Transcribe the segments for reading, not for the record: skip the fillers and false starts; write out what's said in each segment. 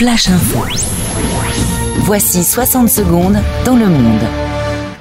Flash Info. Voici 60 secondes dans le monde.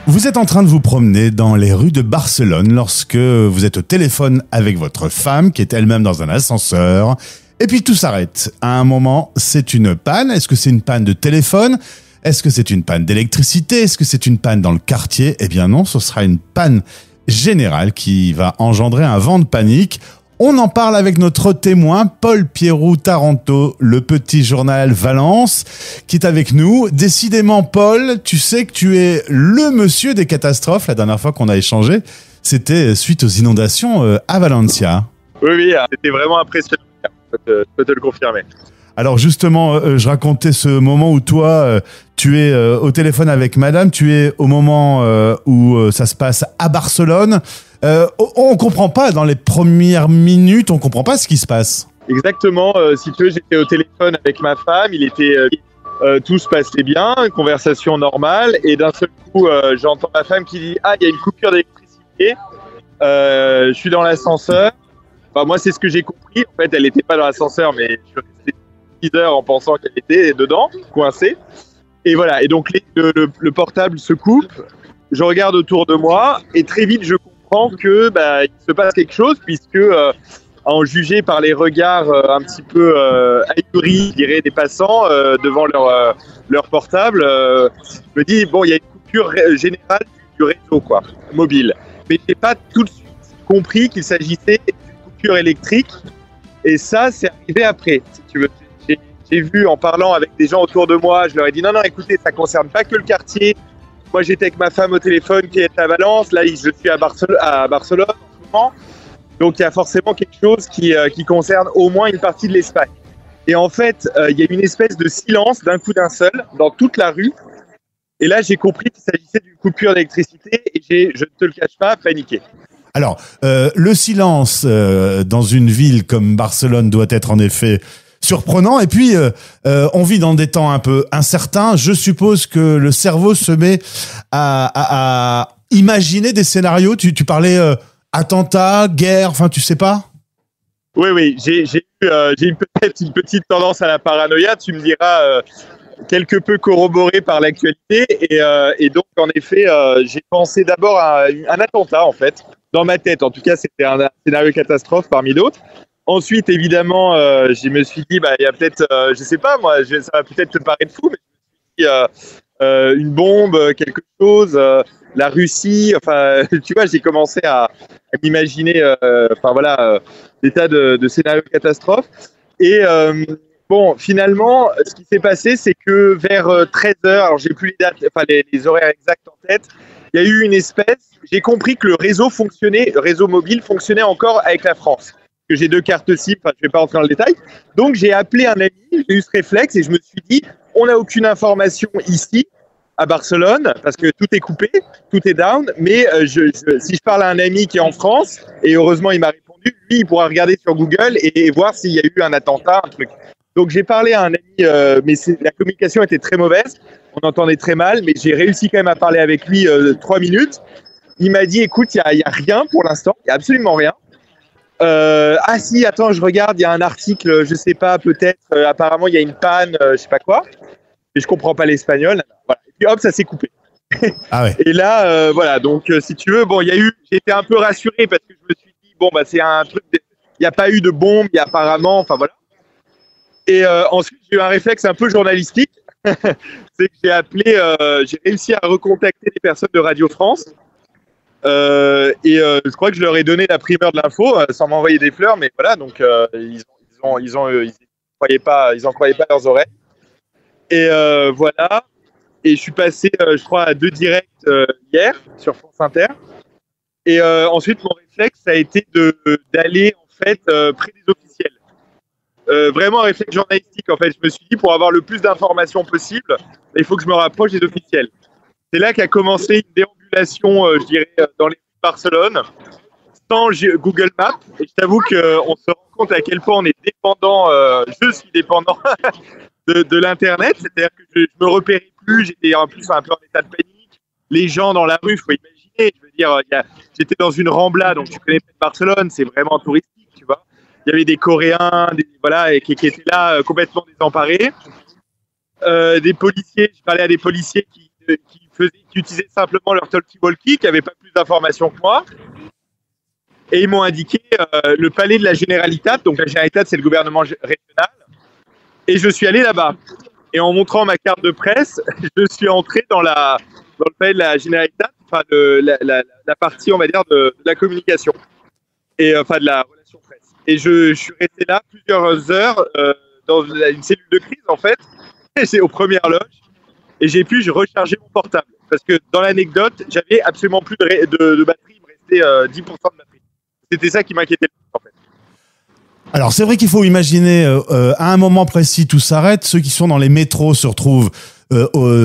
Vous êtes en train de vous promener dans les rues de Barcelone lorsque vous êtes au téléphone avec votre femme qui est elle-même dans un ascenseur. Et puis tout s'arrête. À un moment, c'est une panne. Est-ce que c'est une panne de téléphone ? Est-ce que c'est une panne d'électricité ? Est-ce que c'est une panne dans le quartier ? Eh bien non, ce sera une panne générale qui va engendrer un vent de panique. On en parle avec notre témoin, Paul Pierrot Taranto, le petit journal Valence, qui est avec nous. Décidément, Paul, tu sais que tu es le monsieur des catastrophes. La dernière fois qu'on a échangé, c'était suite aux inondations à Valencia. Oui, c'était vraiment impressionnant. Je peux te le confirmer. Alors justement, je racontais ce moment où toi, tu es au téléphone avec madame, tu es au moment où ça se passe à Barcelone. On comprend pas, dans les premières minutes, on comprend pas ce qui se passe. Exactement, si tu veux, j'étais au téléphone avec ma femme, tout se passait bien, une conversation normale, et d'un seul coup, j'entends ma femme qui dit « Ah, il y a une coupure d'électricité, je suis dans l'ascenseur ». Enfin, moi, c'est ce que j'ai compris. En fait, elle n'était pas dans l'ascenseur, mais je suis resté 10 heures en pensant qu'elle était dedans, coincée. Et voilà, et donc le portable se coupe, je regarde autour de moi, et très vite, je comprends que il se passe quelque chose, puisque en juger par les regards un petit peu ahuris, je dirais, des passants devant leur portable, je me dis, bon, il y a une coupure générale du réseau, quoi, mobile. Mais je n'ai pas tout de suite compris qu'il s'agissait électrique, et ça c'est arrivé après, si tu veux. J'ai vu, en parlant avec des gens autour de moi, je leur ai dit non, écoutez, ça concerne pas que le quartier. Moi j'étais avec ma femme au téléphone qui est à Valence, là je suis à Barcelone en ce moment, donc il y a forcément quelque chose qui concerne au moins une partie de l'Espagne. Et en fait il y a une espèce de silence d'un coup d'un seul dans toute la rue, et là j'ai compris qu'il s'agissait d'une coupure d'électricité, et je ne te le cache pas, paniqué. Alors, le silence dans une ville comme Barcelone doit être en effet surprenant. Et puis, on vit dans des temps un peu incertains. Je suppose que le cerveau se met à imaginer des scénarios. Tu parlais attentat, guerre, enfin, tu sais pas ? Oui, j'ai peut-être une petite tendance à la paranoïa. Tu me diras quelque peu corroborée par l'actualité. Et donc, en effet, j'ai pensé d'abord à un attentat, en fait. Dans ma tête, en tout cas, c'était un scénario catastrophe parmi d'autres. Ensuite, évidemment, je me suis dit, il y a peut-être, je sais pas, moi, ça va peut-être te paraître fou, mais je me suis dit, une bombe, quelque chose, la Russie, enfin, tu vois, j'ai commencé à m'imaginer, des tas de scénarios catastrophes. Et bon, finalement, ce qui s'est passé, c'est que vers 13h, alors j'ai plus les dates, enfin les horaires exacts en tête, il y a eu une j'ai compris que le réseau mobile fonctionnait encore avec la France. Que j'ai 2 cartes SIM, je ne vais pas rentrer dans le détail. Donc j'ai appelé un ami, j'ai eu ce réflexe et je me suis dit, on n'a aucune information ici, à Barcelone, parce que tout est coupé, tout est down, mais si je parle à un ami qui est en France, et heureusement il m'a répondu, lui il pourra regarder sur Google et voir s'il y a eu un attentat, un truc. Donc j'ai parlé à un ami, mais la communication était très mauvaise, on entendait très mal, mais j'ai réussi quand même à parler avec lui 3 minutes. Il m'a dit, écoute, il y a rien pour l'instant, il y a absolument rien. Ah si, attends, je regarde, il y a un article, je sais pas, peut-être, apparemment il y a une panne, je sais pas quoi, mais je comprends pas l'espagnol. Voilà. Et puis hop, ça s'est coupé. Ah ouais. Et là, voilà, donc si tu veux, bon, j'étais un peu rassuré parce que je me suis dit, bon, c'est un truc, il n'y a pas eu de bombe, il y a apparemment, enfin voilà. Et ensuite, j'ai eu un réflexe un peu journalistique, c'est que j'ai réussi à recontacter les personnes de Radio France. Je crois que je leur ai donné la primeur de l'info sans m'envoyer des fleurs, mais voilà, donc ils en croyaient pas leurs oreilles. Et voilà, et je suis passé, je crois, à 2 directs hier sur France Inter. Et ensuite, mon réflexe, ça a été d'aller en fait près des officiels. Vraiment un réflexe journalistique, en fait. Je me suis dit, pour avoir le plus d'informations possible, il faut que je me rapproche des officiels. C'est là qu'a commencé une déambulation, je dirais, dans les rues de Barcelone, sans Google Maps. Et je t'avoue qu'on se rend compte à quel point on est dépendant, je suis dépendant de l'Internet. C'est-à-dire que je me repérais plus, j'étais en plus un peu en état de panique. Les gens dans la rue, il faut imaginer, je veux dire, j'étais dans une Rambla, donc tu connais peut-être Barcelone, c'est vraiment touristique, tu vois. Il y avait des Coréens, qui étaient là complètement désemparés. des policiers. Je parlais à des policiers qui utilisaient simplement leur talkie-walkie, qui n'avaient pas plus d'informations que moi. Et ils m'ont indiqué le palais de la Generalitat. Donc la Generalitat, c'est le gouvernement régional. Et je suis allé là-bas. Et en montrant ma carte de presse, je suis entré dans le palais de la Generalitat, enfin la partie, on va dire, de la communication. Et enfin de la relation presse. Et je suis resté là plusieurs heures dans une cellule de crise, en fait. C'est aux premières loges. Et j'ai pu recharger mon portable. Parce que dans l'anecdote, j'avais absolument plus de batterie. Il me restait 10% de batterie. C'était ça qui m'inquiétait, en fait. Alors c'est vrai qu'il faut imaginer à un moment précis tout s'arrête. Ceux qui sont dans les métros se retrouvent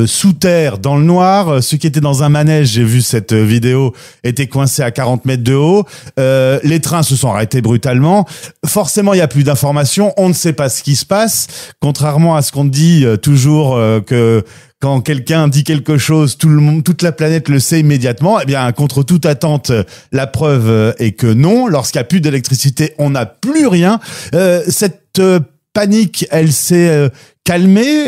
sous terre, dans le noir. Ceux qui étaient dans un manège, j'ai vu cette vidéo, étaient coincés à 40 mètres de haut. Les trains se sont arrêtés brutalement. Forcément, il y a plus d'informations. On ne sait pas ce qui se passe. Contrairement à ce qu'on dit toujours que quand quelqu'un dit quelque chose, tout le monde, toute la planète le sait immédiatement. Eh bien, contre toute attente, la preuve est que non. Lorsqu'il n'y a plus d'électricité, on n'a plus rien. Cette panique, elle s'est calmée.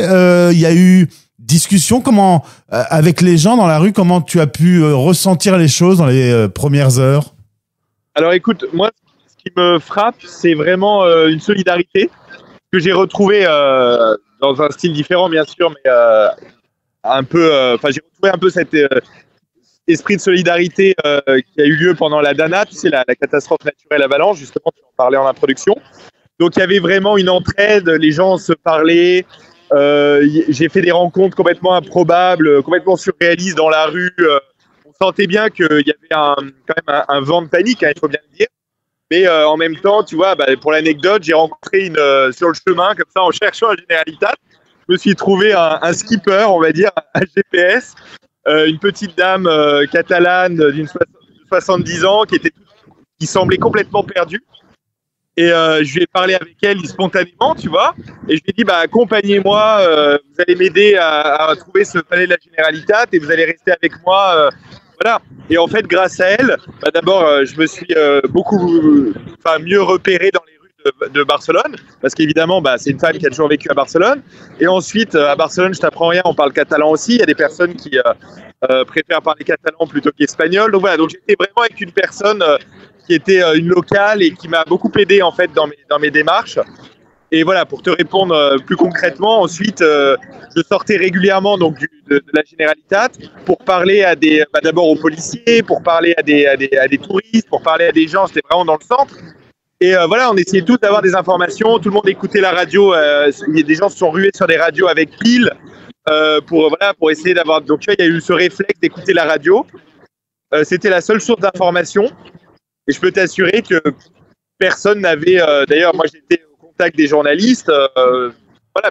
Il y a eu discussion. Comment, avec les gens dans la rue, comment tu as pu ressentir les choses dans les premières heures? Alors, écoute, moi, ce qui me frappe, c'est vraiment une solidarité que j'ai retrouvée dans un style différent, bien sûr, mais un peu, j'ai retrouvé un peu cet esprit de solidarité qui a eu lieu pendant la Dana, tu sais, la catastrophe naturelle avalanche, justement, tu en parlais en introduction. Donc, il y avait vraiment une entraide, les gens se parlaient. J'ai fait des rencontres complètement improbables, complètement surréalistes dans la rue. On sentait bien qu'il y avait quand même un vent de panique, hein, il faut bien le dire. Mais en même temps, tu vois, pour l'anecdote, j'ai rencontré sur le chemin, comme ça, en cherchant la Generalitat, je me suis trouvé un skipper, on va dire, un GPS, une petite dame catalane d'une 70 ans qui semblait complètement perdue. Et je lui ai parlé avec elle spontanément, tu vois. Et je lui ai dit, accompagnez-moi, vous allez m'aider à trouver ce palais de la Generalitat et vous allez rester avec moi. Voilà. Et en fait, grâce à elle, d'abord, je me suis mieux repéré dans les rues de Barcelone, parce qu'évidemment, c'est une femme qui a toujours vécu à Barcelone. Et ensuite, à Barcelone, je t'apprends rien, on parle catalan aussi. Il y a des personnes qui préfèrent parler catalan plutôt qu'espagnol. Donc voilà, donc j'étais vraiment avec une personne qui était une locale et qui m'a beaucoup aidé en fait dans mes démarches. Et voilà, pour te répondre plus concrètement, ensuite, je sortais régulièrement donc de la Generalitat pour parler d'abord aux policiers, pour parler à des touristes, pour parler à des gens. J'étais vraiment dans le centre. Et voilà, on essayait tous d'avoir des informations. Tout le monde écoutait la radio. Des gens se sont rués sur des radios avec piles pour essayer d'avoir. Donc tu vois, il y a eu ce réflexe d'écouter la radio. C'était la seule source d'information. Et je peux t'assurer que personne n'avait. D'ailleurs, moi, j'étais au contact des journalistes.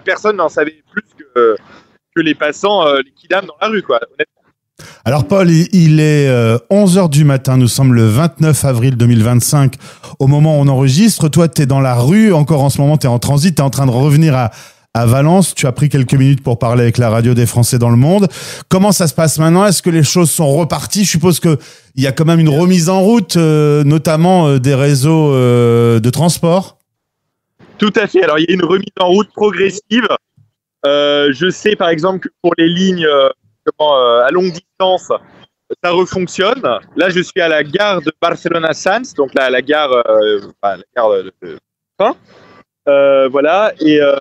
Personne n'en savait plus que les passants, les kidams dans la rue, quoi. Honnêtement. Alors Paul, il est 11h du matin, nous sommes le 29 avril 2025, au moment où on enregistre. Toi, tu es dans la rue, encore en ce moment, tu es en transit, tu es en train de revenir à Valence. Tu as pris quelques minutes pour parler avec la radio des Français dans le monde. Comment ça se passe maintenant? Est-ce que les choses sont reparties? Je suppose qu'il y a quand même une remise en route, notamment des réseaux de transport. Tout à fait. Alors, il y a une remise en route progressive. Je sais, par exemple, que pour les lignes à longue distance, ça refonctionne. Là, je suis à la gare de Barcelona-Sants, donc la gare de train. Voilà. Et donc,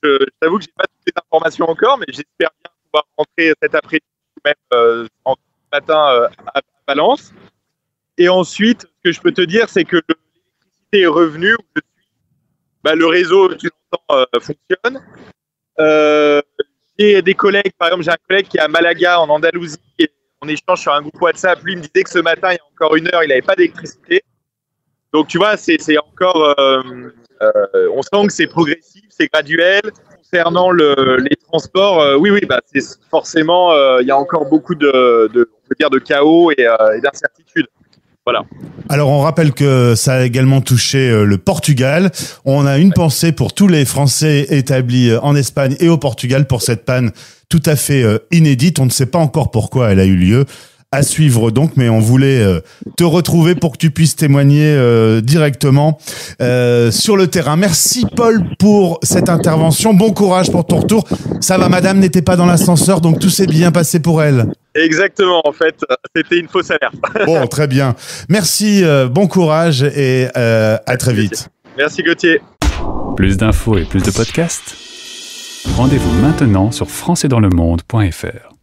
je t'avoue que j'ai pas toutes les informations encore, mais j'espère bien pouvoir rentrer cet après-midi, même en matin à Valence. Et ensuite, ce que je peux te dire, c'est que l'électricité est revenue. Où je suis. Le réseau, tu l'entends, fonctionne. J'ai des collègues, par exemple, j'ai un collègue qui est à Malaga, en Andalousie, et on échange sur un groupe WhatsApp. Lui, il me disait que ce matin, il y a encore une heure, il n'avait pas d'électricité. Donc, tu vois, c'est encore... on sent que c'est progressif, c'est graduel. Concernant les transports, c'est forcément, il y a encore beaucoup de chaos et d'incertitudes. Voilà. Alors, on rappelle que ça a également touché le Portugal. On a une pensée pour tous les Français établis en Espagne et au Portugal pour cette panne tout à fait inédite. On ne sait pas encore pourquoi elle a eu lieu. à suivre donc, mais on voulait te retrouver pour que tu puisses témoigner directement sur le terrain. Merci Paul pour cette intervention. Bon courage pour ton retour. Ça va, madame n'était pas dans l'ascenseur, donc tout s'est bien passé pour elle. Exactement, en fait, c'était une fausse alerte. Bon, très bien. Merci, bon courage et à très vite. Merci Gauthier. Plus d'infos et plus de podcasts, rendez-vous maintenant sur françaisdanslemonde.fr.